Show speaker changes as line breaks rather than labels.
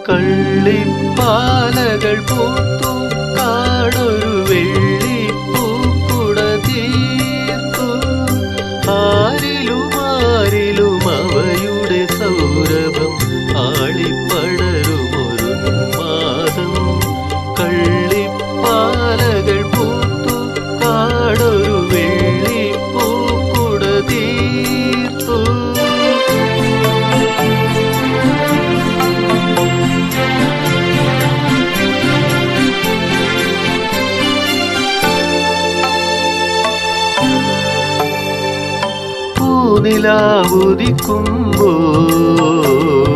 കള്ളിപ്പാലകൾ പൂത്തു കാടൊരു വെള്ളിപ്പൂക്കുട തീർത്തു. ആരിലും അവയുടെ സൗരഭം ആളിപ്പടരുമൊരുന്മാദം. കള്ളിപ്പാലകൾ പൂത്തു കാടൊരു വെള്ളിപ്പൂക്കുട തീർത്തു. പൂനിലാവുദിക്കുമ്പോൾ